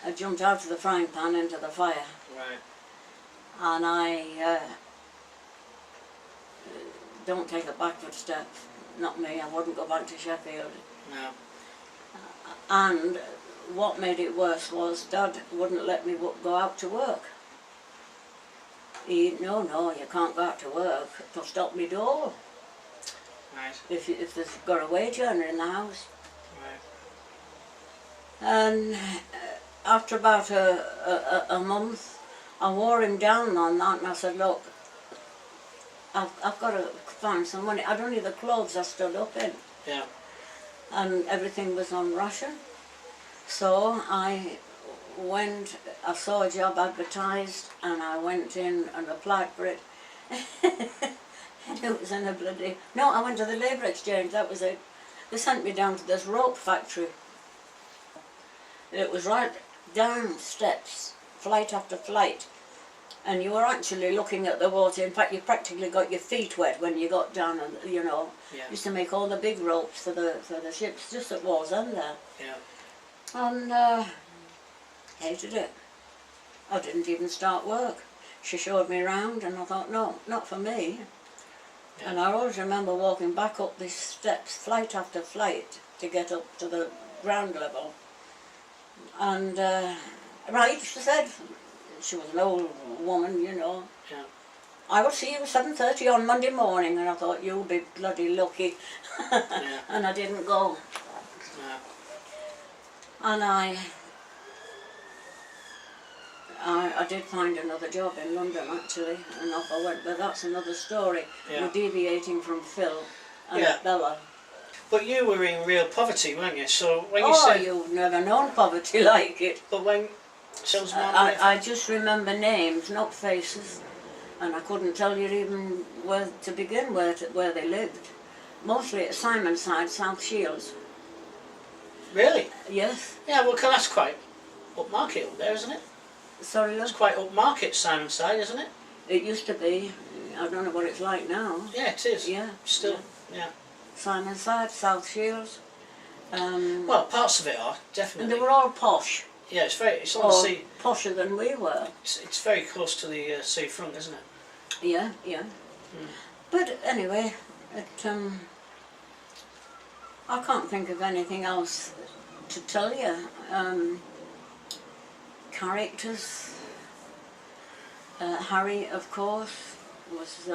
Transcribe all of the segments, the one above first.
I jumped out of the frying pan into the fire. Right. And I don't take a backward step. Not me, I wouldn't go back to Sheffield. No. And what made it worse was Dad wouldn't let me go out to work. No, you can't go out to work. They'll stop me door. Right. If there's got a wage earner in the house. Right. And after about a month, I wore him down on that, and I said, look, I've got to find some money. I'd only the clothes I stood up in. Yeah. And everything was on ration. So I saw a job advertised, and I went in and applied for it. And it was in a bloody... No, I went to the labour exchange, that was it. They sent me down to this rope factory. It was right down steps, flight after flight. And you were actually looking at the water. In fact, you practically got your feet wet when you got down, and Yeah. used to make all the big ropes for the ships, just at Wall's End there. Yeah. And hated it. I didn't even start work. She showed me around, and I thought, no, not for me. Yeah. And I always remember walking back up these steps, flight after flight, to get up to the ground level. And right, she said, she was an old woman, Yeah. I will see you at 7:30 on Monday morning. And I thought, you'll be bloody lucky. Yeah. And I didn't go. Yeah. And I did find another job in London, actually, and off I went, but that's another story. Yeah. We're deviating from Phil and Yeah. Bella. But you were in real poverty, weren't you? So when you Oh, said... you've never known poverty like it. But when... I just remember names, not faces, and I couldn't tell you even where to begin, where they lived. Mostly at Simonside, South Shields. Really? Yes. Yeah, well, that's quite upmarket up there, isn't it? Sorry, It's love? quite upmarket, Simonside, isn't it? It used to be. I don't know what it's like now. Yeah, it is. Yeah. Still, yeah. Simonside, South Shields. Well, parts of it are, definitely. And they were all posh. Yeah, it's on the Or sea. posher than we were. It's very close to the seafront, isn't it? Yeah, yeah. But anyway, I can't think of anything else to tell you. Characters. Harry, of course, was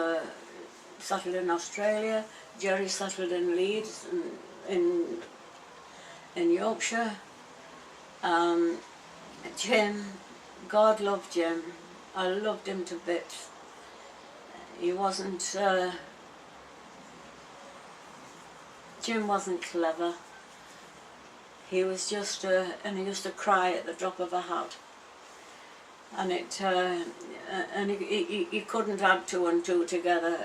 settled in Australia. Jerry settled in Leeds, in Yorkshire. Jim, God loved Jim. I loved him to bits. He wasn't... Jim wasn't clever. He was just... and he used to cry at the drop of a hat. And he couldn't add two and two together,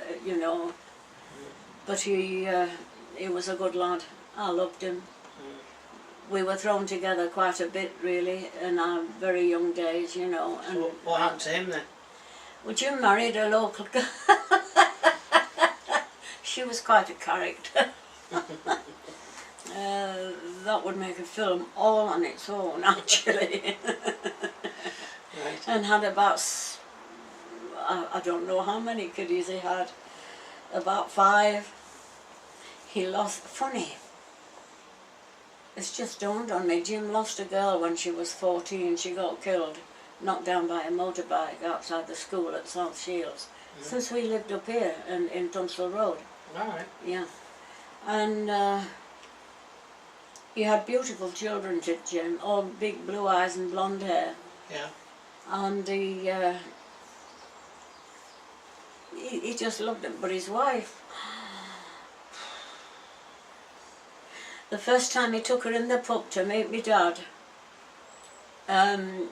But he was a good lad. I loved him. We were thrown together quite a bit, really, in our very young days, And So what happened to him then? Well, Jim married a local girl. She was quite a character. That would make a film all on its own, actually. Right. And had about, I don't know how many kiddies he had, about 5. He lost, funny, it's just dawned on me, Jim lost a girl when she was 14, she got killed, knocked down by a motorbike outside the school at South Shields. Since we lived up here in Tunstall Road. Alright. Yeah. And he had beautiful children, Jim, all big blue eyes and blonde hair. Yeah. And he just loved him. But his wife, the first time he took her in the pub to meet me dad, the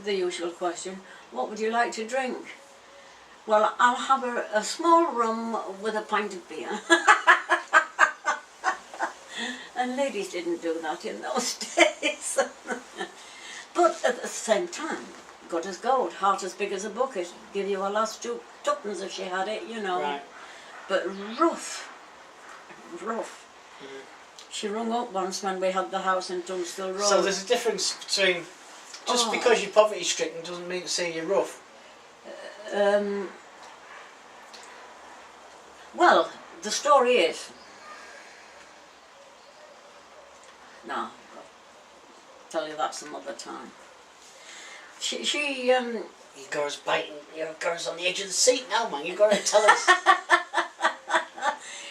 usual question, what would you like to drink? Well, I'll have a small rum with a pint of beer. And ladies didn't do that in those days. But at the same time, good as gold, heart as big as a bucket, give you a last 2 tuppence if she had it, Right. But rough. She rung up once when we had the house in Tunstall Road. So there's a difference between just because you're poverty stricken doesn't mean to say you're rough. Well, the story is. No, I'll tell you that some other time. You girls biting. Your girls on the edge of the seat now, man. You got to tell us.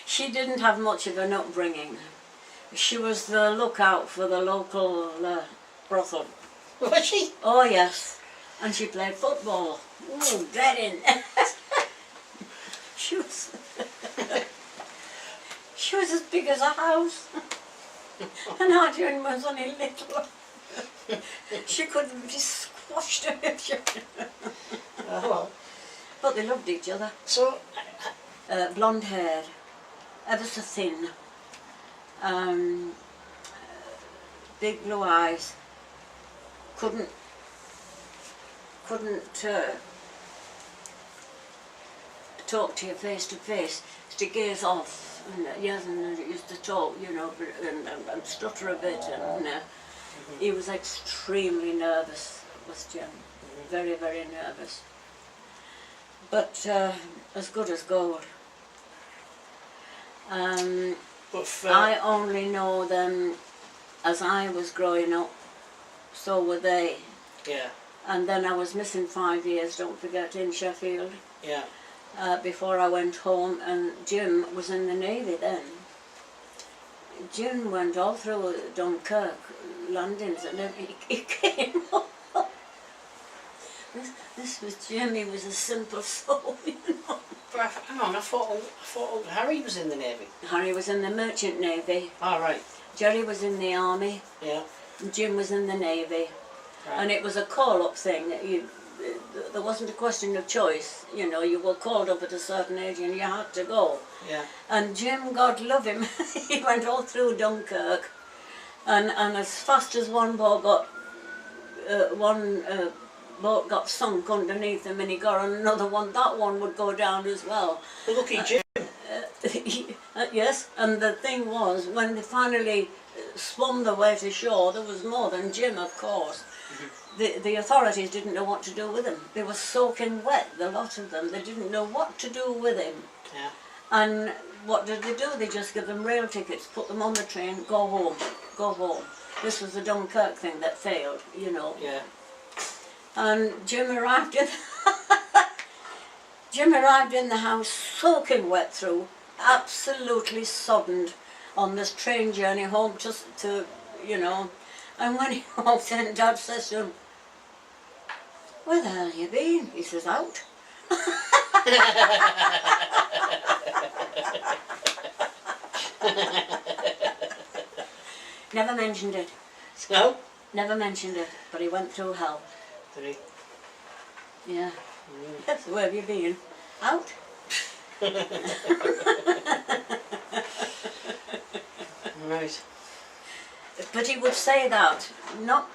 She didn't have much of an upbringing. She was the lookout for the local brothel. Was she? Oh yes, and she played football. Ooh, dreading. She was as big as a house, and Adrian was only little. She could be squashed a bit. Oh. But they loved each other. So, Blonde haired, ever so thin, big blue eyes. Couldn't talk to you face to face. Used to gaze off, and yes, and used to talk, you know, and stutter a bit, and he was extremely nervous, was Jim. Very, very nervous. But as good as gold. I only know them as I was growing up, so were they. Yeah. And then I was missing 5 years, don't forget, in Sheffield. Yeah. Before I went home, and Jim was in the Navy then. Jim went all through Dunkirk landings, and then he came up. This was Jim. He was a simple soul, you know. But hang on, I thought Harry was in the Navy. Harry was in the Merchant Navy. All right. Jerry was in the Army. Yeah. And Jim was in the Navy. Right. And it was a call-up thing. There wasn't a question of choice. You know, you were called up at a certain age and you had to go. Yeah. And Jim, God love him, he went all through Dunkirk. And as fast as one boat got sunk underneath him and he got on another one, that one would go down as well. The lucky Jim. Yes, and the thing was, when they finally swum their way to shore, there was more than Jim, of course. The authorities didn't know what to do with him. They were soaking wet, the lot of them. They didn't know what to do with him. Yeah. And what did they do? They just give them rail tickets, put them on the train, go home, go home. This was the Dunkirk thing that failed, you know. Yeah. And Jim arrived in the house soaking wet through, absolutely soddened on this train journey home to you know. And when he walked in, Dad says to him, "Where the hell you been?" He says, "Out." Never mentioned it. No? Never mentioned it, but he went through hell. Did he? Yeah. Yes, where have you been? Out. Right. But he would say that, not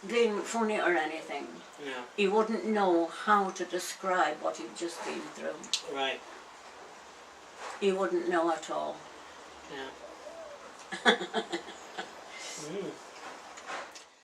being funny or anything. No. He wouldn't know how to describe what he'd just been through. Right. He wouldn't know at all. Yeah.